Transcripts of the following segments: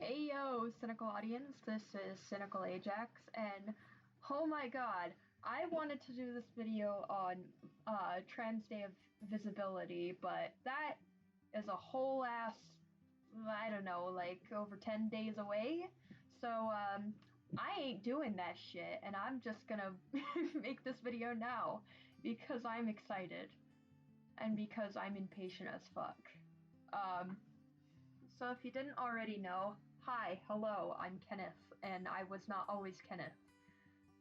Hey yo, cynical audience, this is CynicalAjaax, and oh my god, I wanted to do this video on Trans Day of Visibility, but that is a whole ass, I don't know, like over 10 days away, so I ain't doing that shit, and I'm just gonna make this video now, because I'm excited, and because I'm impatient as fuck. So if you didn't already know, hi, hello, I'm Kenneth, and I was not always Kenneth.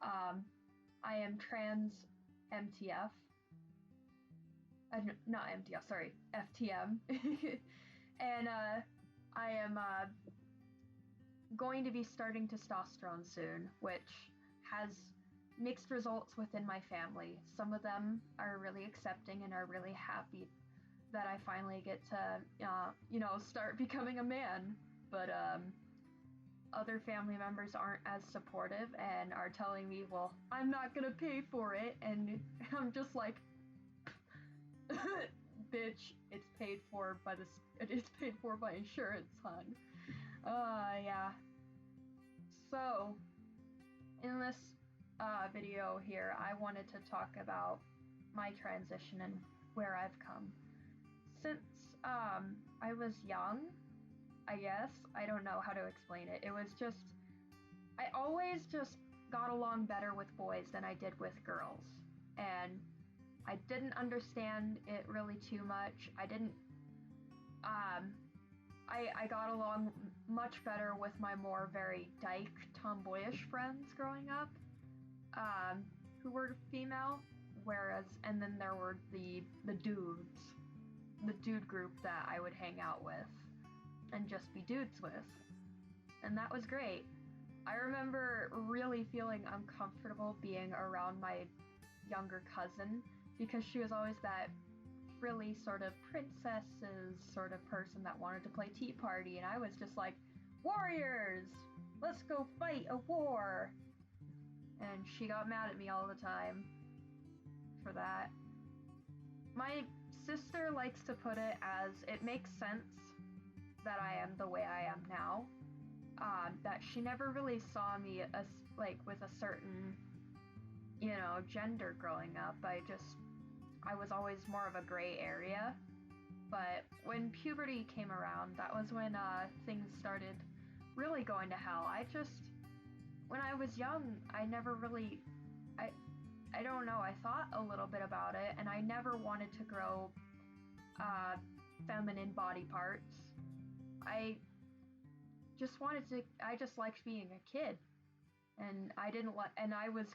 I am trans MTF. Not MTF, sorry, FTM. And I am going to be starting testosterone soon, which has mixed results within my family. Some of them are really accepting and are really happy that I finally get to, start becoming a man. But other family members aren't as supportive and are telling me, well, I'm not gonna pay for it. And I'm just like, bitch, it's paid for by insurance, hon. Yeah. So, in this video here, I wanted to talk about my transition and where I've come. Since I was young, I guess, I don't know how to explain it. It was just, I always just got along better with boys than I did with girls. And I didn't understand it really too much. I got along much better with my more very dyke, tomboyish friends growing up, who were female, and then there were the dudes. The dude group that I would hang out with and just be dudes with. And that was great. I remember really feeling uncomfortable being around my younger cousin because she was always that frilly sort of princesses sort of person that wanted to play Tea Party, and I was just like, warriors! Let's go fight a war! And she got mad at me all the time for that. My sister likes to put it as, it makes sense that I am the way I am now. That she never really saw me as, like, with a certain, gender growing up. I was always more of a gray area. But when puberty came around, that was when things started really going to hell. When I was young, I never really, I don't know, I thought a little bit about it, and I never wanted to grow feminine body parts. I just liked being a kid, and I was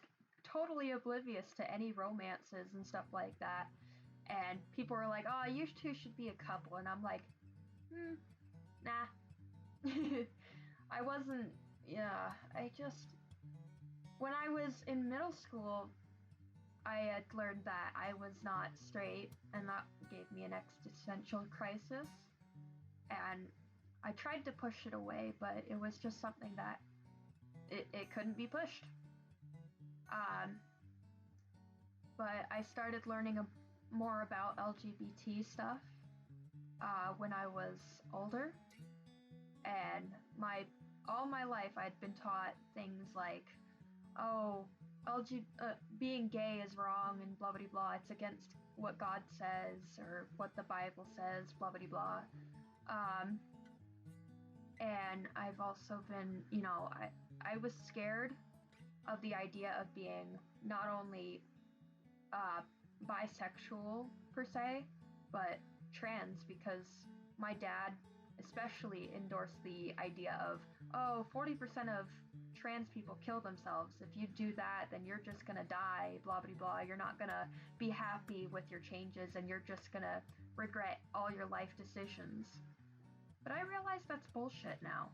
totally oblivious to any romances and stuff like that, and people were like, oh, you two should be a couple, and I'm like, nah. I wasn't, when I was in middle school, I had learned that I was not straight, and that gave me an existential crisis. And I tried to push it away, but it was just something that it couldn't be pushed. But I started learning more about LGBT stuff when I was older, and all my life I'd been taught things like, oh, being gay is wrong and blah blah blah, it's against what God says or what the Bible says, blah blah blah. And I've also been, I was scared of the idea of being not only bisexual per se, but trans, because my dad especially endorsed the idea of, 40% of trans people kill themselves. If you do that, then you're just gonna die, blah blah blah. You're not gonna be happy with your changes, and you're just gonna regret all your life decisions. But I realize that's bullshit now.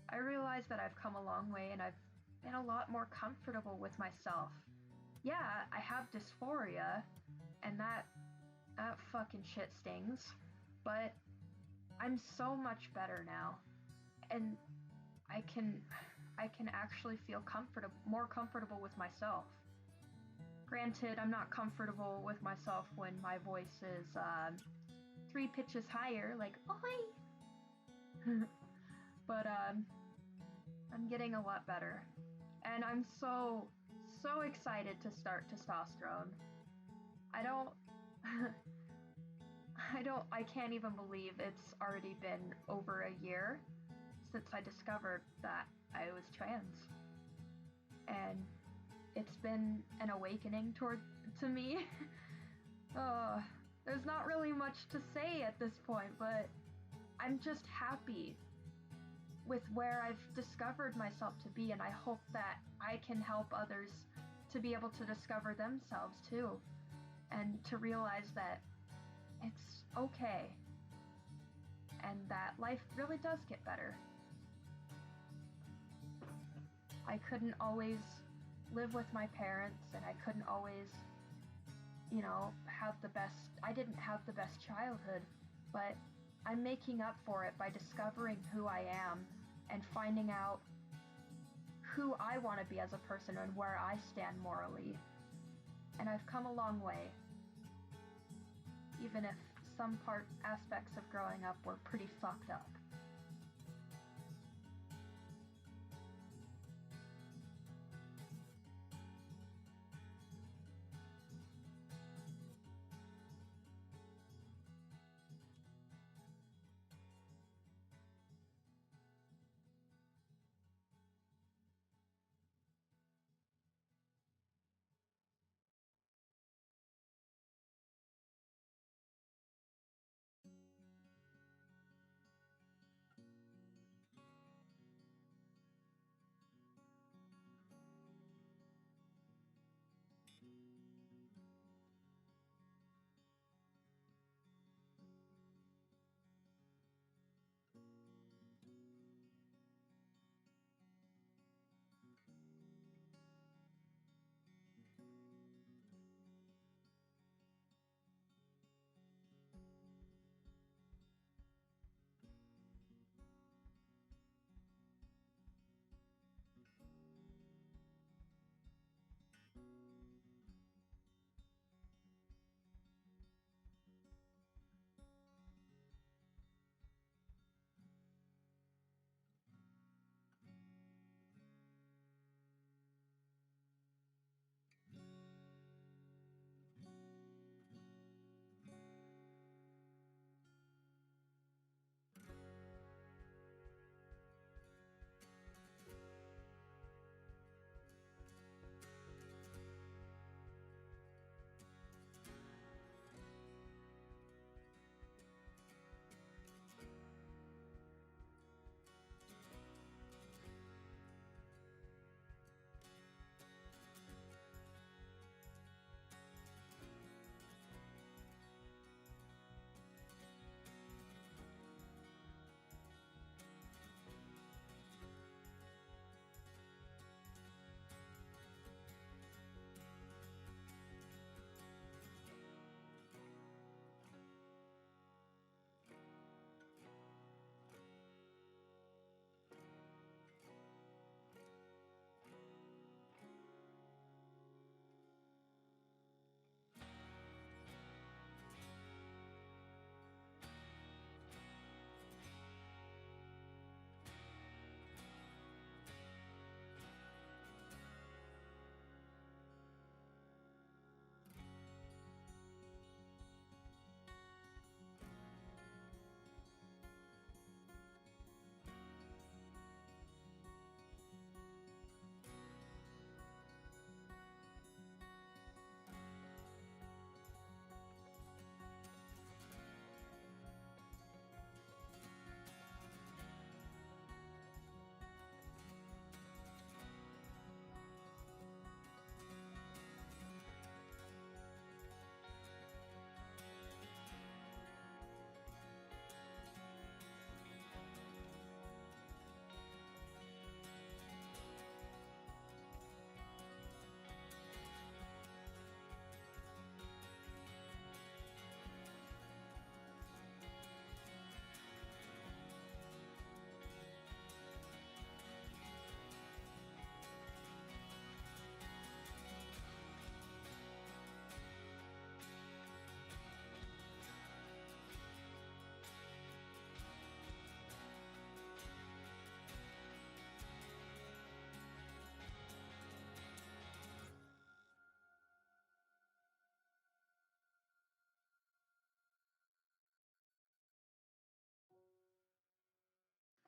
I realize that I've come a long way, and I've been a lot more comfortable with myself. Yeah, I have dysphoria, and that fucking shit stings, but I'm so much better now, and I can actually feel more comfortable with myself. Granted, I'm not comfortable with myself when my voice is 3 pitches higher, like, oi! but I'm getting a lot better. And I'm so excited to start testosterone. I don't I can't even believe it's already been over a year since I discovered that I was trans. And it's been an awakening to me. There's not really much to say at this point, but I'm just happy with where I've discovered myself to be, and I hope that I can help others to be able to discover themselves too, and to realize that it's okay, and that life really does get better. I couldn't always live with my parents, and I couldn't always, I didn't have the best childhood, but I'm making up for it by discovering who I am and finding out who I want to be as a person and where I stand morally. And I've come a long way, even if some aspects of growing up were pretty fucked up.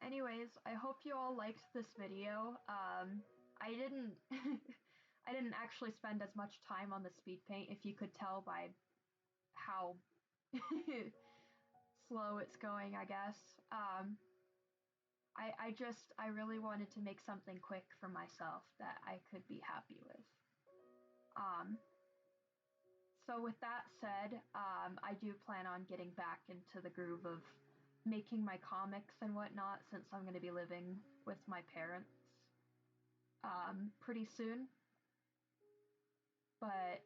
Anyways, I hope you all liked this video. I didn't I didn't actually spend as much time on the speed paint, if you could tell by how slow it's going, I guess. I really wanted to make something quick for myself that I could be happy with. So with that said, I do plan on getting back into the groove of making my comics and whatnot, since I'm going to be living with my parents pretty soon. But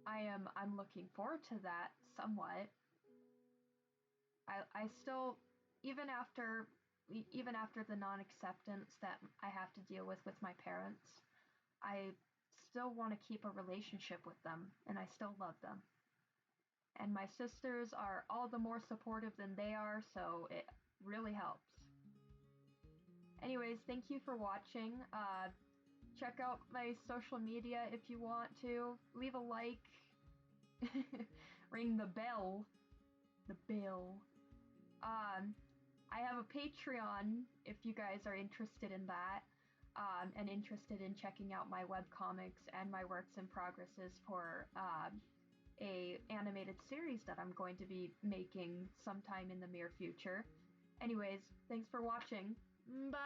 I'm looking forward to that somewhat. I still, even after the non-acceptance that I have to deal with my parents, I still want to keep a relationship with them, and I still love them. And my sisters are all the more supportive than they are, so it really helps. Anyways, thank you for watching. Check out my social media if you want to. Leave a like. Ring the bell. The bell. I have a Patreon if you guys are interested in that, and interested in checking out my webcomics and my works in progresses for a animated series that I'm going to be making sometime in the near future. Anyways, thanks for watching. Bye!